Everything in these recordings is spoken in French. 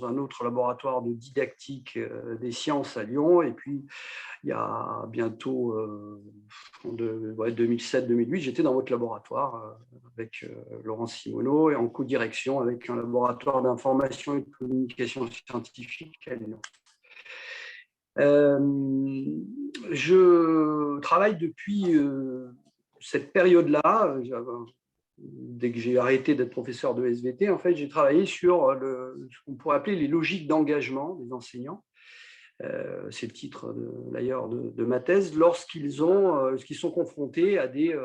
dans un autre laboratoire de didactique des sciences à Lyon. Et puis, il y a bientôt, en 2007-2008, j'étais dans votre laboratoire avec Laurent Simoneau et en co-direction avec un laboratoire d'information et de communication scientifique à Lyon. Je travaille depuis cette période-là. Dès que j'ai arrêté d'être professeur de SVT, en fait, j'ai travaillé sur ce qu'on pourrait appeler les logiques d'engagement des enseignants. C'est le titre d'ailleurs de ma thèse, lorsqu'ils sont confrontés à des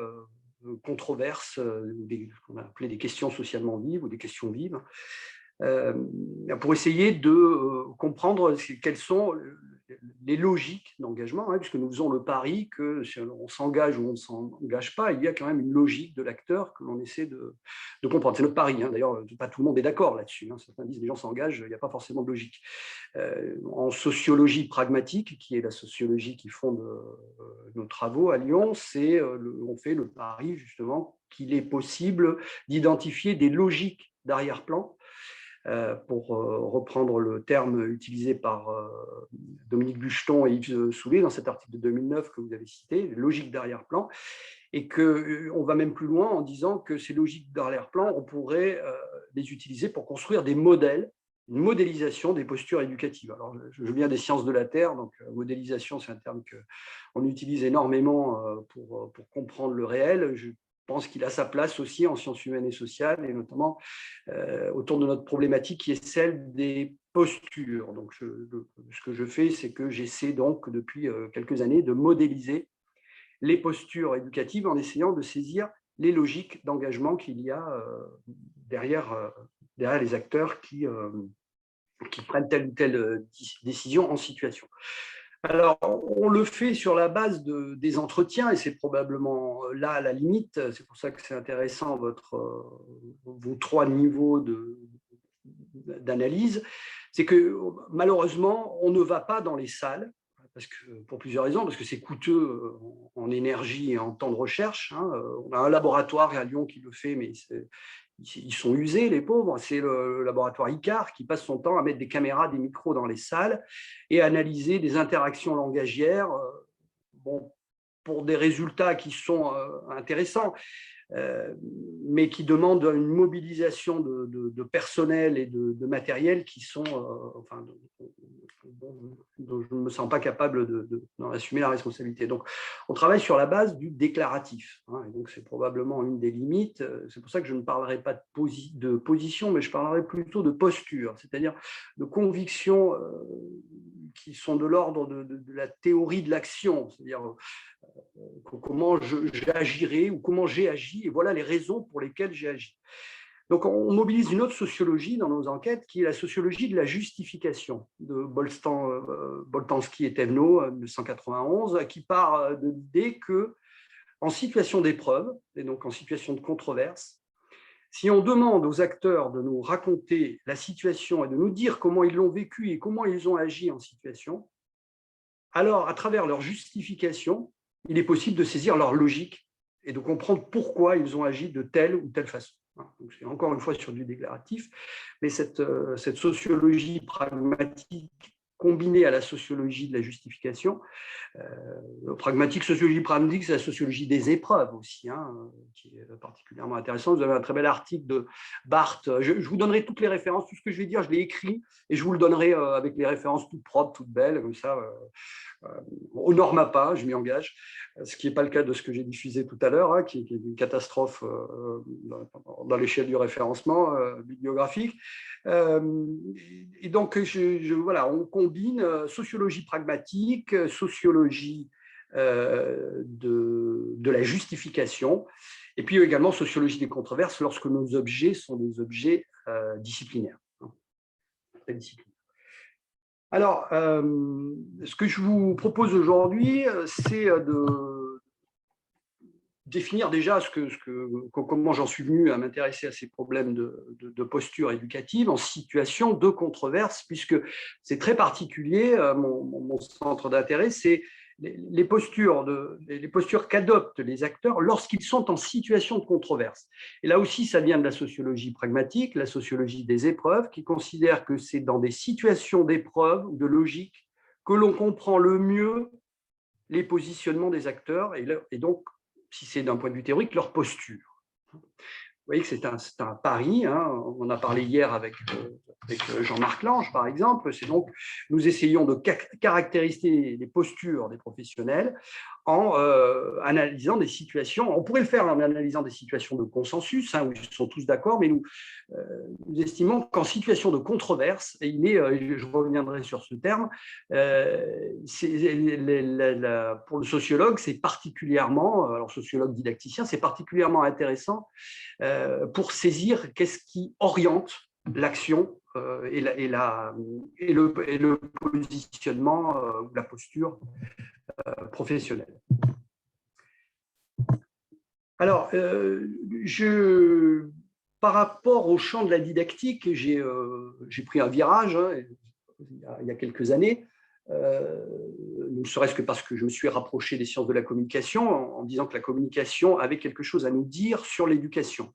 controverses, qu'on a appelé des questions socialement vives ou des questions vives, pour essayer de comprendre quelles sont les logiques d'engagement, puisque nous faisons le pari que si on s'engage ou on ne s'engage pas, il y a quand même une logique de l'acteur que l'on essaie de comprendre. C'est notre pari, d'ailleurs, pas tout le monde est d'accord là-dessus. Certains disent que les gens s'engagent, il n'y a pas forcément de logique. En sociologie pragmatique, qui est la sociologie qui fonde nos travaux à Lyon, on fait le pari justement qu'il est possible d'identifier des logiques d'arrière-plan, pour reprendre le terme utilisé par Dominique Bucheton et Yves Soulet dans cet article de 2009 que vous avez cité, les logiques d'arrière-plan, et qu'on va même plus loin en disant que ces logiques d'arrière-plan, on pourrait les utiliser pour construire des modèles, une modélisation des postures éducatives. Alors, je viens des sciences de la Terre, donc modélisation, c'est un terme qu'on utilise énormément pour comprendre le réel. Je pense qu'il a sa place aussi en sciences humaines et sociales, et notamment autour de notre problématique qui est celle des postures. Donc, ce que je fais, c'est que j'essaie donc depuis quelques années de modéliser les postures éducatives en essayant de saisir les logiques d'engagement qu'il y a derrière les acteurs qui prennent telle ou telle décision en situation. Alors, on le fait sur la base des entretiens, et c'est probablement là la limite. C'est pour ça que c'est intéressant vos trois niveaux d'analyse. C'est que malheureusement, on ne va pas dans les salles, pour plusieurs raisons, parce que c'est coûteux en énergie et en temps de recherche. On a un laboratoire à Lyon qui le fait, mais ils sont usés, les pauvres. C'est le laboratoire ICAR qui passe son temps à mettre des caméras, des micros dans les salles et à analyser des interactions langagières, pour des résultats qui sont intéressants, mais qui demandent une mobilisation de personnel et de matériel qui sont, dont je ne me sens pas capable d'en assumer la responsabilité. Donc, on travaille sur la base du déclaratif, et donc c'est probablement une des limites. C'est pour ça que je ne parlerai pas de position, mais je parlerai plutôt de posture, c'est-à-dire de convictions qui sont de l'ordre de la théorie de l'action, c'est-à-dire comment j'agirai ou comment j'ai agi, et voilà les raisons pour lesquelles j'ai agi. Donc, on mobilise une autre sociologie dans nos enquêtes, qui est la sociologie de la justification, de Boltanski et Thévenot, 1991, qui part de l'idée qu'en situation d'épreuve, et donc en situation de controverse, si on demande aux acteurs de nous raconter la situation et de nous dire comment ils l'ont vécu et comment ils ont agi en situation, alors, à travers leur justification, il est possible de saisir leur logique et de comprendre pourquoi ils ont agi de telle ou telle façon. Donc, c'est encore une fois sur du déclaratif, mais cette sociologie pragmatique combinée à la sociologie de la justification, sociologie pragmatique, c'est la sociologie des épreuves aussi, qui est particulièrement intéressante. Vous avez un très bel article de Barthes. Je vous donnerai toutes les références, tout ce que je vais dire, je l'ai écrit, et je vous le donnerai avec les références toutes propres, toutes belles, comme ça. Au Normapa, je m'y engage, ce qui n'est pas le cas de ce que j'ai diffusé tout à l'heure, qui est une catastrophe dans l'échelle du référencement bibliographique. Et donc, voilà, on combine sociologie pragmatique, sociologie de la justification, et puis également sociologie des controverses lorsque nos objets sont des objets disciplinaires. Alors, ce que je vous propose aujourd'hui, c'est de définir déjà comment j'en suis venu à m'intéresser à ces problèmes de posture éducative en situation de controverse, puisque c'est très particulier. Mon centre d'intérêt, c'est les postures qu'adoptent les acteurs lorsqu'ils sont en situation de controverse. Et là aussi, ça vient de la sociologie pragmatique, la sociologie des épreuves, qui considère que c'est dans des situations d'épreuve ou de logique que l'on comprend le mieux les positionnements des acteurs et donc, si c'est d'un point de vue théorique, leur posture. Vous voyez que c'est un pari, hein. On en a parlé hier avec Jean-Marc Lange, par exemple. C'est donc, nous essayons de caractériser les postures des professionnels en analysant des situations. On pourrait le faire en analysant des situations de consensus, hein, où ils sont tous d'accord, mais nous estimons qu'en situation de controverse, et je reviendrai sur ce terme, pour le sociologue, c'est particulièrement, alors sociologue didacticien, c'est particulièrement intéressant pour saisir qu'est-ce qui oriente l'action et le positionnement ou la posture professionnelle. Alors, par rapport au champ de la didactique, j'ai pris un virage, hein, il y a quelques années, ne serait-ce que parce que je me suis rapproché des sciences de la communication en disant que la communication avait quelque chose à nous dire sur l'éducation.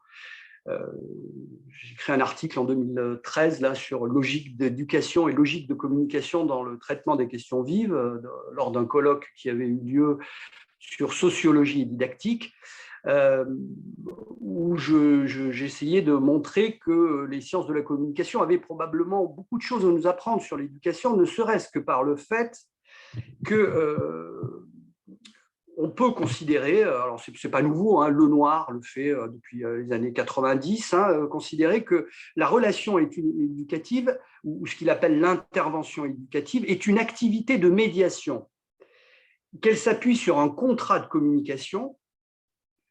J'ai écrit un article en 2013 là, sur logique d'éducation et logique de communication dans le traitement des questions vives lors d'un colloque qui avait eu lieu sur sociologie et didactique, où j'essayais de montrer que les sciences de la communication avaient probablement beaucoup de choses à nous apprendre sur l'éducation, ne serait-ce que par le fait que on peut considérer, alors c'est pas nouveau, hein, Lenoir le fait depuis les années 90, hein, considérer que la relation éducative, ou ce qu'il appelle l'intervention éducative, est une activité de médiation, qu'elle s'appuie sur un contrat de communication.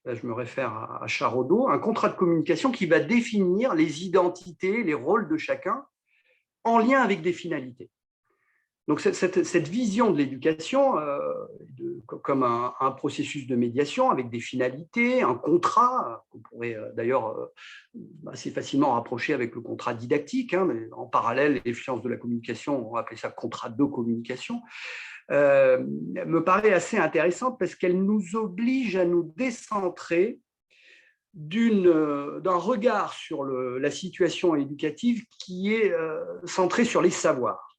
Là, je me réfère à Charodot, un contrat de communication qui va définir les identités, les rôles de chacun en lien avec des finalités. Donc, cette vision de l'éducation comme un processus de médiation avec des finalités, un contrat, qu'on pourrait d'ailleurs assez facilement rapprocher avec le contrat didactique, hein, mais en parallèle, les sciences de la communication, on va appeler ça contrat de communication, me paraît assez intéressante parce qu'elle nous oblige à nous décentrer d'un regard sur la situation éducative qui est centrée sur les savoirs.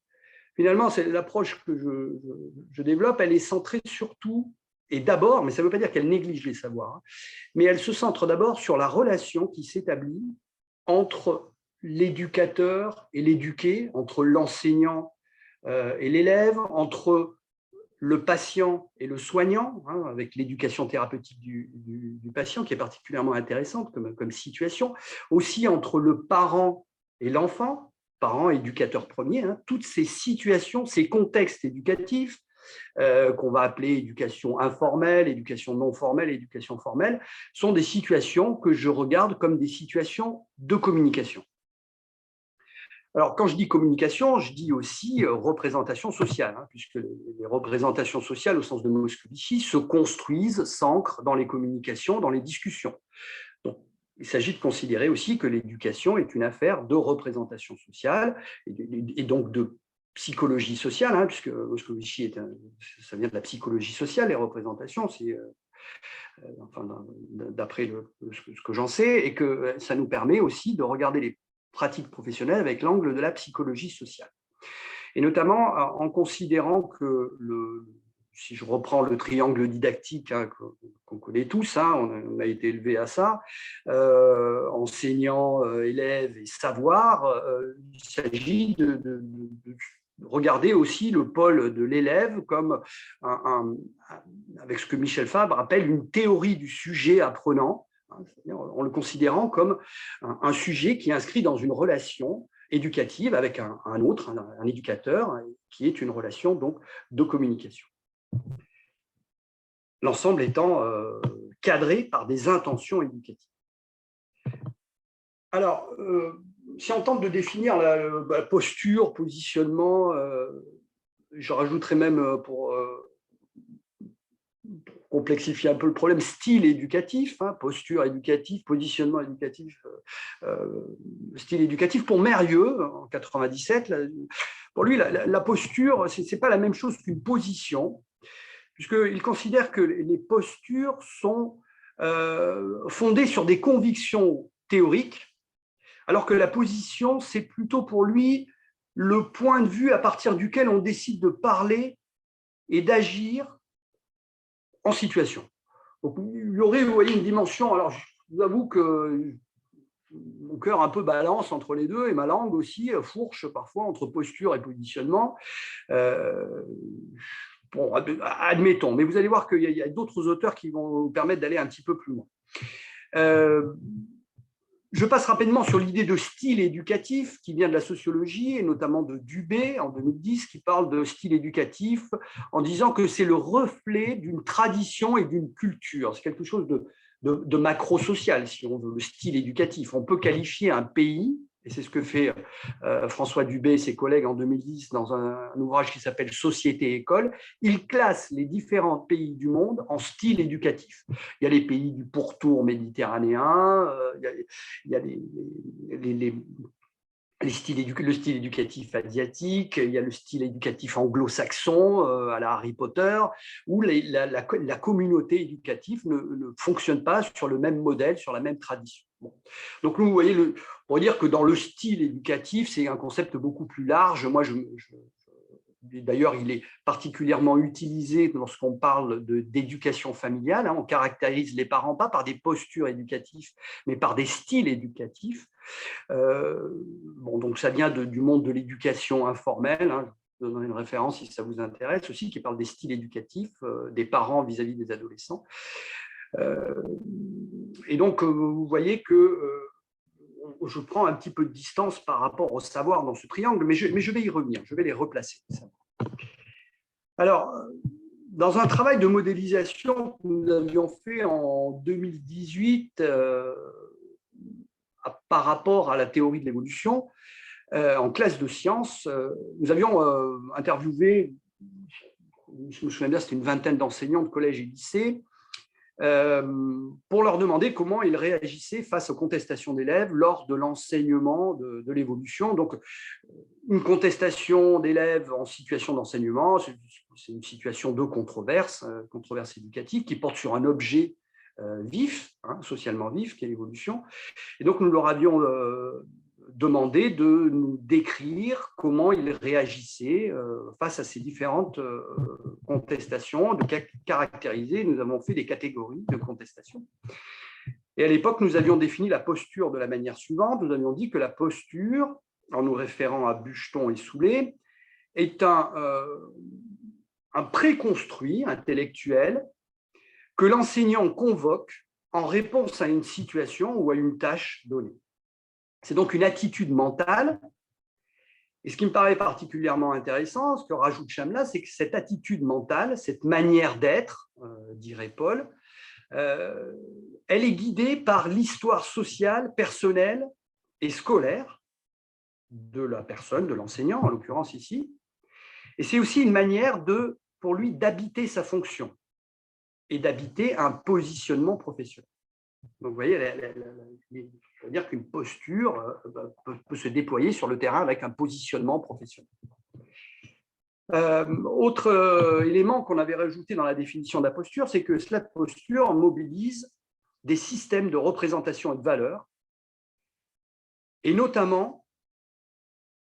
Finalement, c'est l'approche que je développe, elle est centrée surtout, et d'abord, mais ça ne veut pas dire qu'elle néglige les savoirs, hein, mais elle se centre d'abord sur la relation qui s'établit entre l'éducateur et l'éduqué, entre l'enseignant et l'élève, entre le patient et le soignant, hein, avec l'éducation thérapeutique du patient, qui est particulièrement intéressante comme situation, aussi entre le parent et l'enfant, parents, éducateurs premiers, hein, toutes ces situations, ces contextes éducatifs qu'on va appeler éducation informelle, éducation non formelle, éducation formelle, sont des situations que je regarde comme des situations de communication. Alors, quand je dis communication, je dis aussi représentation sociale, hein, puisque les représentations sociales, au sens de Moscovici, se construisent, s'ancrent dans les communications, dans les discussions. Donc, il s'agit de considérer aussi que l'éducation est une affaire de représentation sociale et donc de psychologie sociale, hein, puisque Moscovici, ça vient de la psychologie sociale, les représentations, enfin, d'après ce que j'en sais, et que ça nous permet aussi de regarder les pratiques professionnelles avec l'angle de la psychologie sociale. Et notamment en considérant que si je reprends le triangle didactique, hein, qu'on connaît tous, hein, on a été élevé à ça, enseignant, élève et savoir, il s'agit de regarder aussi le pôle de l'élève comme avec ce que Michel Fabre appelle une théorie du sujet apprenant, hein, en le considérant comme un sujet qui est inscrit dans une relation éducative avec un autre, un éducateur, qui est une relation donc de communication. L'ensemble étant cadré par des intentions éducatives. Alors, si on tente de définir la posture, positionnement, je rajouterais même pour complexifier un peu le problème, style éducatif, hein, posture éducative, positionnement éducatif, style éducatif. Pour Mérieux, en 97, pour lui, la posture, ce n'est pas la même chose qu'une position. puisqu'il considère que les postures sont fondées sur des convictions théoriques, alors que la position, c'est plutôt pour lui le point de vue à partir duquel on décide de parler et d'agir en situation. Donc, il y aurait, vous voyez, une dimension, alors je vous avoue que mon cœur un peu balance entre les deux, et ma langue aussi fourche parfois entre posture et positionnement. Bon, admettons, mais vous allez voir qu'il y a d'autres auteurs qui vont vous permettre d'aller un petit peu plus loin. Je passe rapidement sur l'idée de style éducatif qui vient de la sociologie et notamment de Dubé en 2010 qui parle de style éducatif en disant que c'est le reflet d'une tradition et d'une culture. C'est quelque chose de macro-social, si on veut, le style éducatif. On peut qualifier un pays, et c'est ce que fait François Dubé et ses collègues en 2010 dans un ouvrage qui s'appelle Société et école. Il classe les différents pays du monde en style éducatif. Il y a les pays du pourtour méditerranéen, il y a le style éducatif asiatique, il y a le style éducatif anglo-saxon à la Harry Potter, où la communauté éducative ne fonctionne pas sur le même modèle, sur la même tradition. Bon. Donc, nous, vous voyez, on pourrait dire que dans le style éducatif, c'est un concept beaucoup plus large. Moi, d'ailleurs, il est particulièrement utilisé lorsqu'on parle d'éducation familiale. On caractérise les parents pas par des postures éducatives, mais par des styles éducatifs. Bon, donc ça vient du monde de l'éducation informelle. Je vous donnerai une référence si ça vous intéresse aussi, qui parle des styles éducatifs des parents vis-à-vis des adolescents. Et donc, vous voyez que je prends un petit peu de distance par rapport au savoir dans ce triangle, mais je vais y revenir, je vais les replacer. Alors, dans un travail de modélisation que nous avions fait en 2018 par rapport à la théorie de l'évolution, en classe de sciences, nous avions interviewé, je me souviens bien, c'était une vingtaine d'enseignants de collège et lycée, pour leur demander comment ils réagissaient face aux contestations d'élèves lors de l'enseignement de l'évolution. Donc, une contestation d'élèves en situation d'enseignement, c'est une situation de controverse éducative qui porte sur un objet vif, socialement vif, qui est l'évolution. Et donc, nous leur avions demandé de nous décrire comment ils réagissaient face à ces différentes contestations, de caractériser. Nous avons fait des catégories de contestations. Et à l'époque, nous avions défini la posture de la manière suivante. Nous avions dit que la posture, en nous référant à Bucheton et Soulet, est un préconstruit intellectuel que l'enseignant convoque en réponse à une situation ou à une tâche donnée. C'est donc une attitude mentale. Et ce qui me paraît particulièrement intéressant, ce que rajoute Chamla, c'est que cette attitude mentale, cette manière d'être, dirait Paul, elle est guidée par l'histoire sociale, personnelle et scolaire de la personne, de l'enseignant en l'occurrence ici. Et c'est aussi une manière pour lui d'habiter sa fonction et d'habiter un positionnement professionnel. Donc, vous voyez, je veux dire qu'une posture peut se déployer sur le terrain avec un positionnement professionnel. Autre élément qu'on avait rajouté dans la définition de la posture, c'est que cette posture mobilise des systèmes de représentation et de valeur, et notamment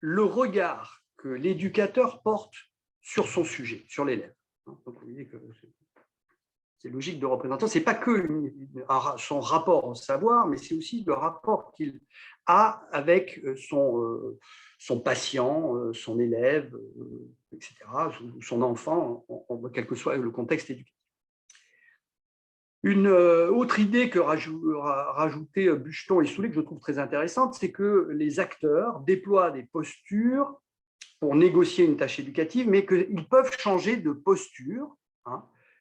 le regard que l'éducateur porte sur son sujet, sur l'élève. Donc, vous voyez que c'est logique de représentation. Ce n'est pas que son rapport au savoir, mais c'est aussi le rapport qu'il a avec son patient, son élève, etc., son enfant, quel que soit le contexte éducatif. Une autre idée que rajoutait Bucheton et Soulet, que je trouve très intéressante, c'est que les acteurs déploient des postures pour négocier une tâche éducative, mais qu'ils peuvent changer de posture,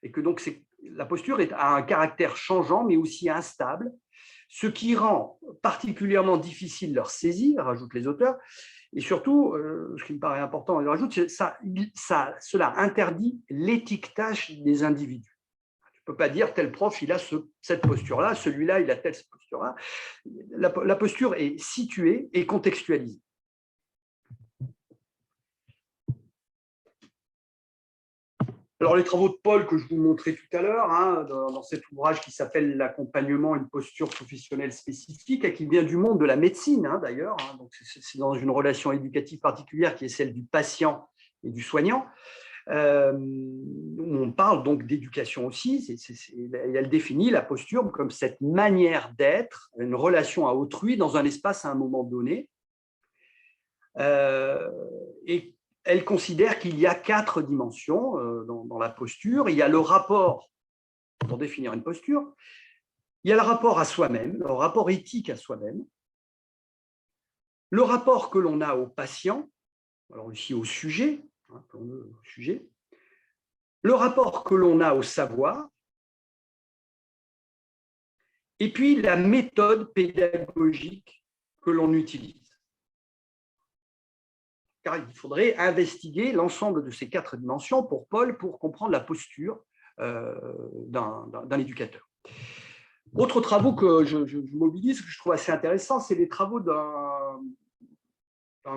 et que donc la posture a un caractère changeant, mais aussi instable, ce qui rend particulièrement difficile leur saisie, rajoutent les auteurs, et surtout, ce qui me paraît important, ils rajoutent, cela interdit l'étiquetage des individus. Tu ne peux pas dire tel prof, il a cette posture-là, celui-là, il a telle posture-là. La posture est située et contextualisée. Alors, les travaux de Paul que je vous montrais tout à l'heure, hein, dans cet ouvrage qui s'appelle « L'accompagnement, une posture professionnelle spécifique », et qui vient du monde de la médecine, hein, d'ailleurs. Hein, donc, c'est dans une relation éducative particulière qui est celle du patient et du soignant. On parle donc d'éducation aussi. Elle définit la posture comme cette manière d'être, une relation à autrui dans un espace à un moment donné. Et elle considère qu'il y a 4 dimensions dans la posture. Il y a le rapport, pour définir une posture, il y a le rapport à soi-même, le rapport éthique à soi-même, le rapport que l'on a au patient, alors ici au sujet, hein, le rapport que l'on a au savoir, et puis la méthode pédagogique que l'on utilise. Car il faudrait investiguer l'ensemble de ces 4 dimensions pour Paul pour comprendre la posture d'un éducateur. Autres travaux que je mobilise, que je trouve assez intéressants, c'est les travaux d'un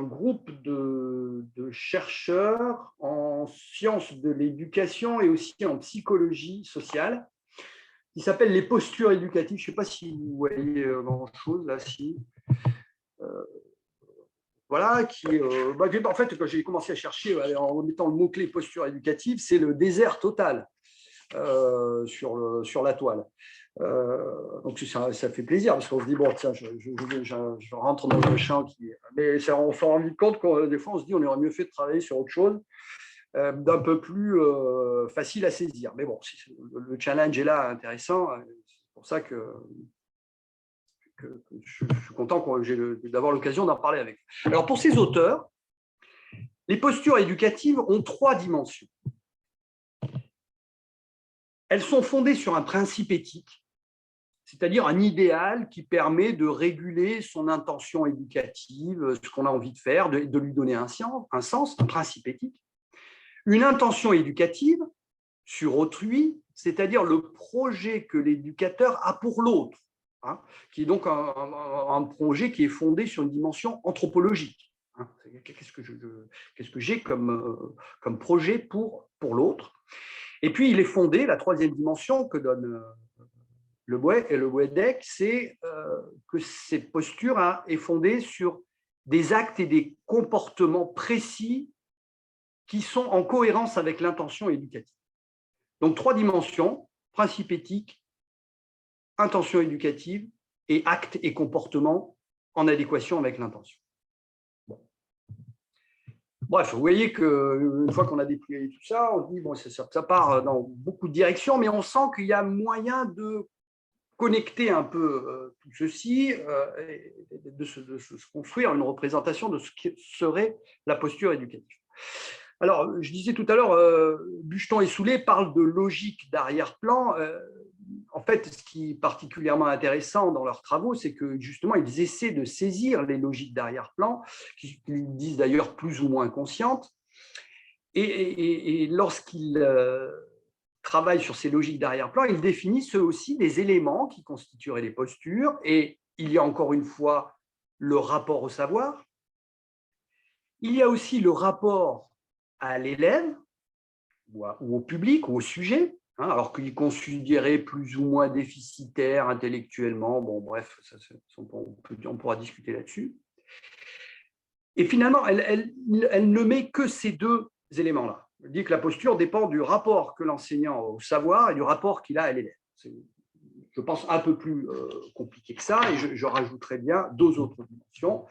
groupe de chercheurs en sciences de l'éducation et aussi en psychologie sociale, qui s'appelle les postures éducatives. Je ne sais pas si vous voyez grand-chose là, si. Voilà, en fait, quand j'ai commencé à chercher en mettant le mot-clé posture éducative, c'est le désert total sur la toile. Donc ça fait plaisir parce qu'on se dit, bon, tiens, je rentre dans un champ qui. Mais on s'en rend compte que des fois, on se dit, on aurait mieux fait de travailler sur autre chose, d'un peu plus facile à saisir. Mais bon, le challenge est là, intéressant. C'est pour ça que je suis content d'avoir l'occasion d'en parler avec vous. Alors, pour ces auteurs, les postures éducatives ont 3 dimensions. Elles sont fondées sur un principe éthique, c'est-à-dire un idéal qui permet de réguler son intention éducative, ce qu'on a envie de faire, de lui donner un sens, un principe éthique. Une intention éducative sur autrui, c'est-à-dire le projet que l'éducateur a pour l'autre, hein, qui est donc un projet qui est fondé sur une dimension anthropologique. Hein. Qu'est-ce que j'ai comme projet pour l'autre? Et puis, il est fondé, la 3e dimension que donne Le Boédek, c'est que cette posture est fondée sur des actes et des comportements précis qui sont en cohérence avec l'intention éducative. Donc, 3 dimensions, principe éthique, intention éducative et actes et comportements en adéquation avec l'intention. Bon. Bref, vous voyez qu'une fois qu'on a déployé tout ça, on se dit, bon, ça part dans beaucoup de directions, mais on sent qu'il y a moyen de connecter un peu tout ceci et de se construire une représentation de ce qui serait la posture éducative. Alors, je disais tout à l'heure, Bucheton et Soulet parlent de logique d'arrière-plan. En fait, ce qui est particulièrement intéressant dans leurs travaux, c'est que justement, ils essaient de saisir les logiques d'arrière-plan, qu'ils disent d'ailleurs plus ou moins conscientes. Et lorsqu'ils travaillent sur ces logiques d'arrière-plan, ils définissent eux aussi des éléments qui constitueraient les postures. Et il y a encore une fois le rapport au savoir. Il y a aussi le rapport à l'élève ou au public ou au sujet, hein, alors qu'il est considéré plus ou moins déficitaire intellectuellement. Bon, bref, on pourra discuter là-dessus. Et finalement, elle ne met que ces 2 éléments-là. Elle dit que la posture dépend du rapport que l'enseignant a au savoir et du rapport qu'il a à l'élève. C'est, je pense, un peu plus compliqué que ça, et je rajouterais bien 2 autres dimensions.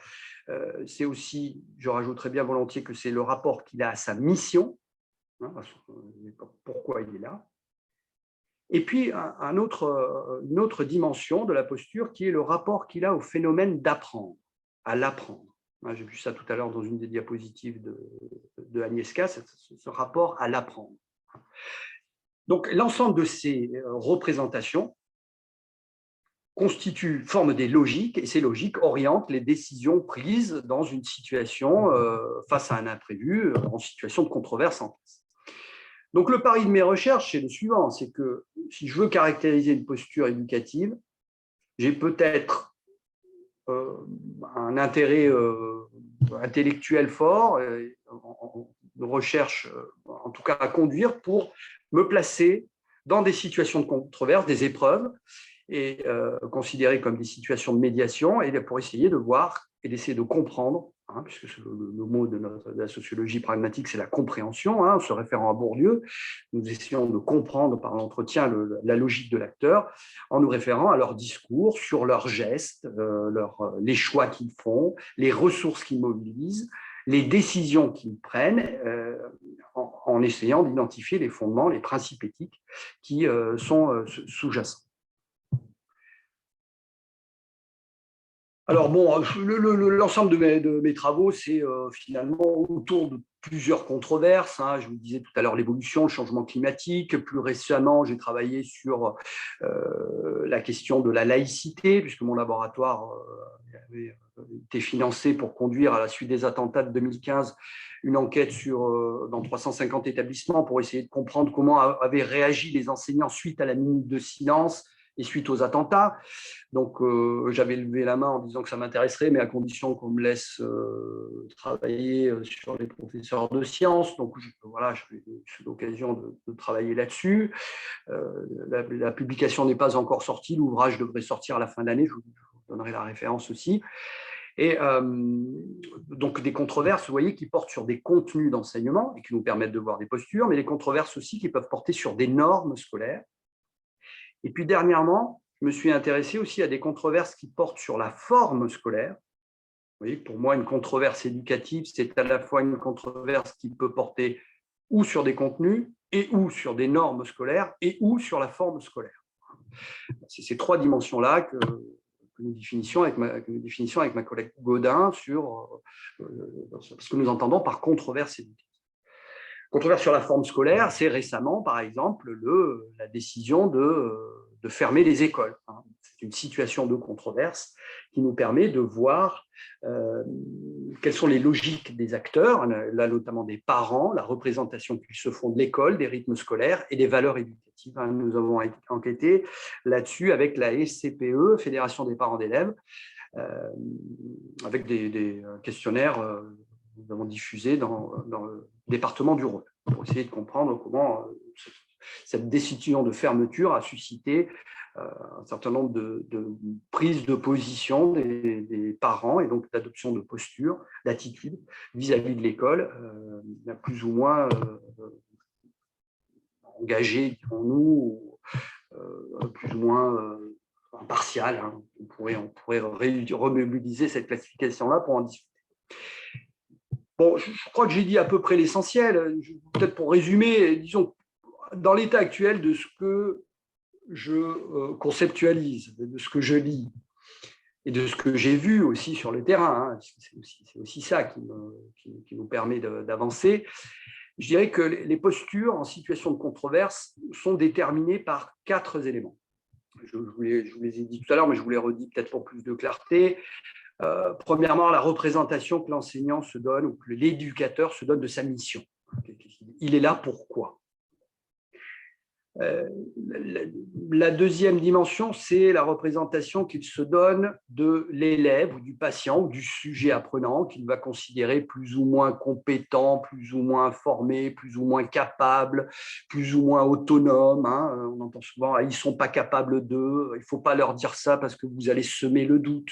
C'est aussi, je rajouterais bien volontiers que c'est le rapport qu'il a à sa mission, hein, pourquoi il est là. Et puis, une autre dimension de la posture qui est le rapport qu'il a au phénomène d'apprendre, à l'apprendre. J'ai vu ça tout à l'heure dans une des diapositives de Agnieszka, ce rapport à l'apprendre. Donc, l'ensemble de ces représentations forment des logiques, et ces logiques orientent les décisions prises dans une situation face à un imprévu, en situation de controverse en face. Donc, le pari de mes recherches, c'est le suivant, c'est que si je veux caractériser une posture éducative, j'ai peut-être un intérêt intellectuel fort, de recherche en tout cas à conduire pour me placer dans des situations de controverse, des épreuves, et considérées comme des situations de médiation, et pour essayer de voir et d'essayer de comprendre, puisque le mot de la sociologie pragmatique, c'est la compréhension, se référant à Bourdieu. Nous essayons de comprendre par l'entretien la logique de l'acteur en nous référant à leur discours, sur leurs gestes, les choix qu'ils font, les ressources qu'ils mobilisent, les décisions qu'ils prennent, en essayant d'identifier les fondements, les principes éthiques qui sont sous-jacents. Alors bon, l'ensemble de mes travaux, c'est finalement autour de plusieurs controverses. Je vous disais tout à l'heure l'évolution, le changement climatique. Plus récemment, j'ai travaillé sur la question de la laïcité, puisque mon laboratoire avait été financé pour conduire, à la suite des attentats de 2015, une enquête dans 350 établissements pour essayer de comprendre comment avaient réagi les enseignants suite à la minute de silence et suite aux attentats. Donc, j'avais levé la main en disant que ça m'intéresserait, mais à condition qu'on me laisse travailler sur les professeurs de sciences. Donc, voilà, j'ai eu l'occasion de travailler là-dessus. La publication n'est pas encore sortie. L'ouvrage devrait sortir à la fin de l'année. Je vous donnerai la référence aussi. Et donc, des controverses, vous voyez, qui portent sur des contenus d'enseignement et qui nous permettent de voir des postures, mais des controverses aussi qui peuvent porter sur des normes scolaires. Et puis, dernièrement, je me suis intéressé aussi à des controverses qui portent sur la forme scolaire. Vous voyez, pour moi, une controverse éducative, c'est à la fois une controverse qui peut porter ou sur des contenus, et ou sur des normes scolaires, et ou sur la forme scolaire. C'est ces trois dimensions-là que nous définissons avec ma collègue Gaudin sur ce que nous entendons par controverse éducative. Controverse sur la forme scolaire, c'est récemment, par exemple, la décision de fermer les écoles. C'est une situation de controverse qui nous permet de voir quelles sont les logiques des acteurs, là notamment des parents, la représentation qu'ils se font de l'école, des rythmes scolaires et des valeurs éducatives. Nous avons enquêté là-dessus avec la FCPE, Fédération des parents d'élèves, avec des questionnaires nous avons diffusés dans le département du Rhône pour essayer de comprendre comment cette décision de fermeture a suscité un certain nombre de prises de position des parents et donc d'adoption de postures, d'attitudes vis-à-vis de l'école, plus ou moins engagées, dirons-nous, plus ou moins impartiales. On pourrait remobiliser cette classification-là pour en discuter. Bon, je crois que j'ai dit à peu près l'essentiel. Peut-être pour résumer, disons, dans l'état actuel de ce que je conceptualise, de ce que je lis et de ce que j'ai vu aussi sur le terrain, c'est aussi ça qui nous permet d'avancer. Je dirais que les postures en situation de controverse sont déterminées par 4 éléments. Je vous les ai dit tout à l'heure, mais je vous les redis peut-être pour plus de clarté. Premièrement, la représentation que l'enseignant se donne ou que l'éducateur se donne de sa mission. Il est là pourquoi ? La deuxième dimension, c'est la représentation qu'il se donne de l'élève ou du patient ou du sujet apprenant qu'il va considérer plus ou moins compétent, plus ou moins formé, plus ou moins capable, plus ou moins autonome. On entend souvent « ils ne sont pas capables d'eux », il ne faut pas leur dire ça parce que vous allez semer le doute.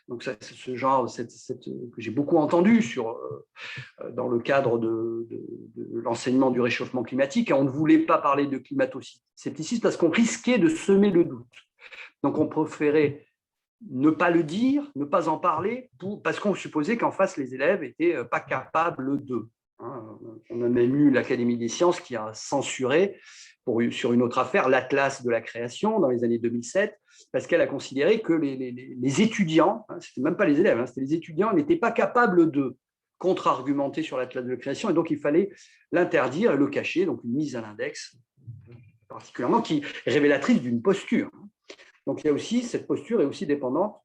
Donc, c'est ce genre que j'ai beaucoup entendu dans le cadre de l'enseignement du réchauffement climatique. Et on ne voulait pas parler de climato-scepticisme parce qu'on risquait de semer le doute. Donc, on préférait ne pas le dire, ne pas en parler, parce qu'on supposait qu'en face, les élèves n'étaient pas capables d'eux. On a même eu l'Académie des sciences qui a censuré, sur une autre affaire, l'Atlas de la création dans les années 2007, parce qu'elle a considéré que les étudiants, c'était même pas les élèves, c'était les étudiants, n'étaient pas capables de contre-argumenter sur l'Atlas de la création, et donc il fallait l'interdire et le cacher, donc une mise à l'index particulièrement qui est révélatrice d'une posture. Donc il y a aussi, cette posture est aussi dépendante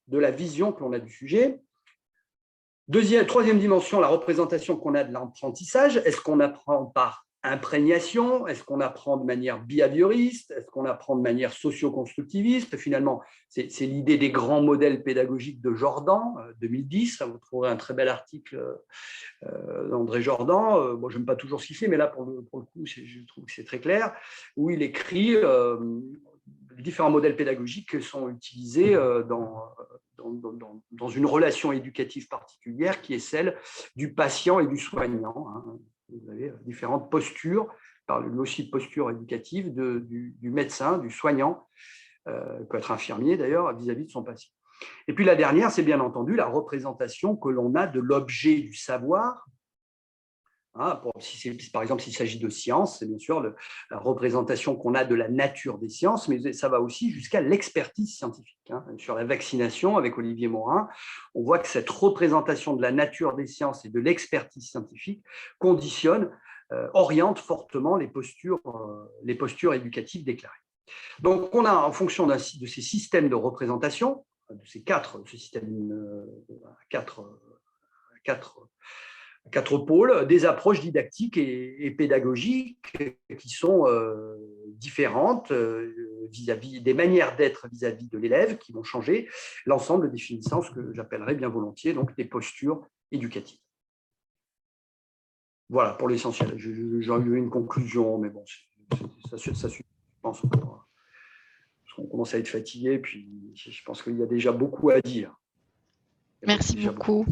de la vision que l'on a du sujet. Troisième dimension, la représentation qu'on a de l'apprentissage. Est-ce qu'on apprend par imprégnation? Est-ce qu'on apprend de manière behavioriste? Est-ce qu'on apprend de manière socio-constructiviste? Finalement, c'est l'idée des grands modèles pédagogiques de Jordan, 2010. Vous trouverez un très bel article d'André Jordan. Moi, je n'aime pas toujours ce qu'il fait, mais là, pour le coup, je trouve que c'est très clair, où il écrit les différents modèles pédagogiques sont utilisés dans une relation éducative particulière qui est celle du patient et du soignant. Vous avez différentes postures, il parle aussi de posture éducative du médecin, du soignant, peut être infirmier d'ailleurs, vis-à-vis de son patient. Et puis la dernière, c'est bien entendu la représentation que l'on a de l'objet du savoir. Par exemple, s'il s'agit de sciences, c'est bien sûr la représentation qu'on a de la nature des sciences, mais ça va aussi jusqu'à l'expertise scientifique. Sur la vaccination, avec Olivier Morin, on voit que cette représentation de la nature des sciences et de l'expertise scientifique conditionne, oriente fortement les postures éducatives déclarées. Donc, on a, en fonction de ces systèmes de représentation, de ces quatre pôles, des approches didactiques et pédagogiques qui sont différentes vis-à-vis des manières d'être vis-à-vis de l'élève qui vont changer, l'ensemble définissant ce que j'appellerais bien volontiers donc des postures éducatives. Voilà pour l'essentiel. J'ai eu une conclusion, mais bon, ça suffit, je pense. On commence à être fatigué, puis je pense qu'il y a déjà beaucoup à dire. Merci beaucoup.